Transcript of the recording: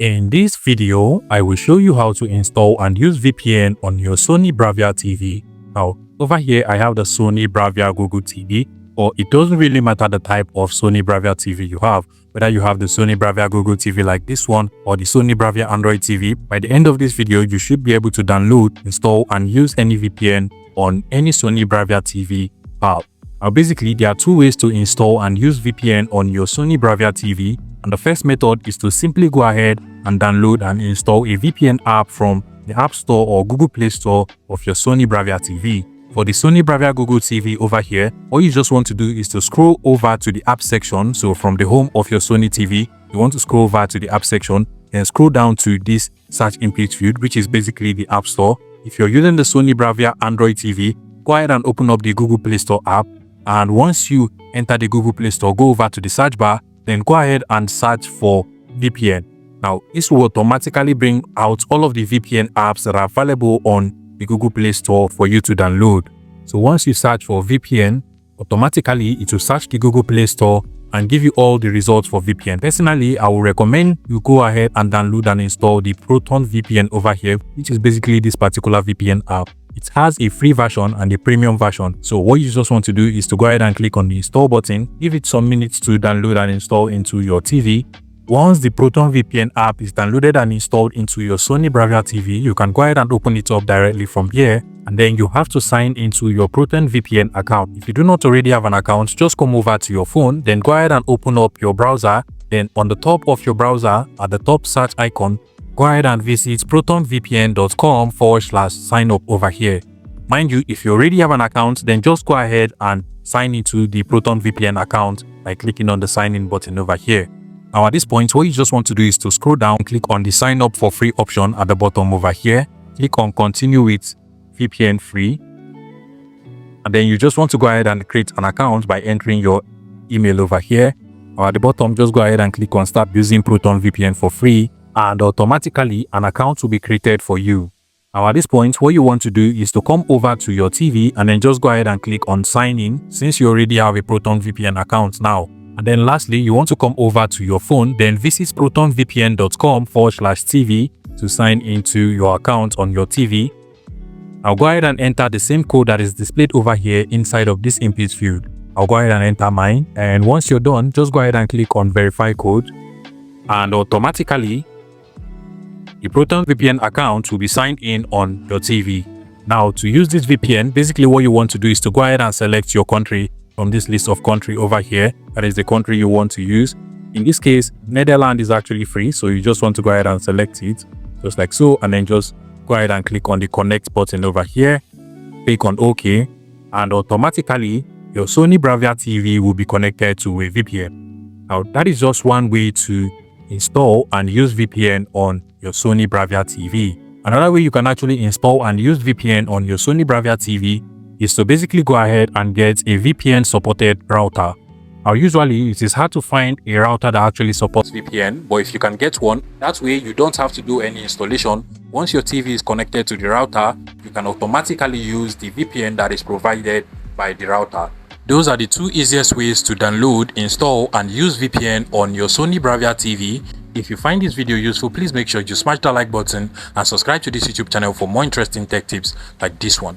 In this video, I will show you how to install and use VPN on your Sony Bravia TV. Now, over here I have the Sony Bravia Google TV, or it doesn't really matter the type of Sony Bravia TV you have, whether you have the Sony Bravia Google TV like this one or the Sony Bravia Android TV. By the end of this video, you should be able to download, install and use any VPN on any Sony Bravia TV app. Now basically, there are two ways to install and use VPN on your Sony Bravia TV. And the first method is to simply go ahead and download and install a VPN app from the App Store or Google Play Store of your Sony Bravia TV. For the Sony Bravia Google TV over here, all you just want to do is to scroll over to the app section. So from the home of your Sony TV, you want to scroll over to the app section and scroll down to this search input field, which is basically the App Store. If you're using the Sony Bravia Android TV, go ahead and open up the Google Play Store app. And once you enter the Google Play Store, go over to the search bar, then go ahead and search for VPN. Now, this will automatically bring out all of the VPN apps that are available on the Google Play Store for you to download. So once you search for VPN, automatically it will search the Google Play Store and give you all the results for VPN. Personally, I will recommend you go ahead and download and install the Proton VPN over here, which is basically this particular VPN app. It has a free version and a premium version. So what you just want to do is to go ahead and click on the install button, give it some minutes to download and install into your TV. Once the Proton VPN app is downloaded and installed into your Sony Bravia TV, you can go ahead and open it up directly from here. And then you have to sign into your Proton VPN account. If you do not already have an account, just come over to your phone, then go ahead and open up your browser. Then on the top of your browser, at the top search icon, go ahead and visit protonvpn.com/sign up over here. Mind you, if you already have an account, then just go ahead and sign into the Proton VPN account by clicking on the sign in button over here. Now at this point, what you just want to do is to scroll down, click on the sign up for free option at the bottom over here, click on continue with VPN free, and then you just want to go ahead and create an account by entering your email over here. Or at the bottom, just go ahead and click on start using Proton VPN for free, and automatically an account will be created for you. Now at this point, what you want to do is to come over to your TV and then just go ahead and click on sign in, since you already have a Proton VPN account now. And then lastly, you want to come over to your phone, then visit protonvpn.com/TV to sign into your account on your TV. Now go ahead and enter the same code that is displayed over here inside of this input field. I'll go ahead and enter mine, and once you're done, just go ahead and click on verify code, and automatically the Proton VPN account will be signed in on your TV. Now to use this VPN, basically what you want to do is to go ahead and select your country from this list of country over here. That is the country you want to use. In this case, Netherlands is actually free, so you just want to go ahead and select it just like so, and then just go ahead and click on the connect button over here, click on OK, and automatically your Sony Bravia TV will be connected to a VPN. Now that is just one way to install and use VPN on your Sony Bravia TV. Another way you can actually install and use VPN on your Sony Bravia TV is to basically go ahead and get a VPN supported router. Now usually it is hard to find a router that actually supports VPN, but if you can get one, that way you don't have to do any installation. Once your TV is connected to the router, you can automatically use the VPN that is provided by the router. Those are the two easiest ways to download, install and use VPN on your Sony Bravia TV. If you find this video useful, please make sure you smash the like button and subscribe to this YouTube channel for more interesting tech tips like this one.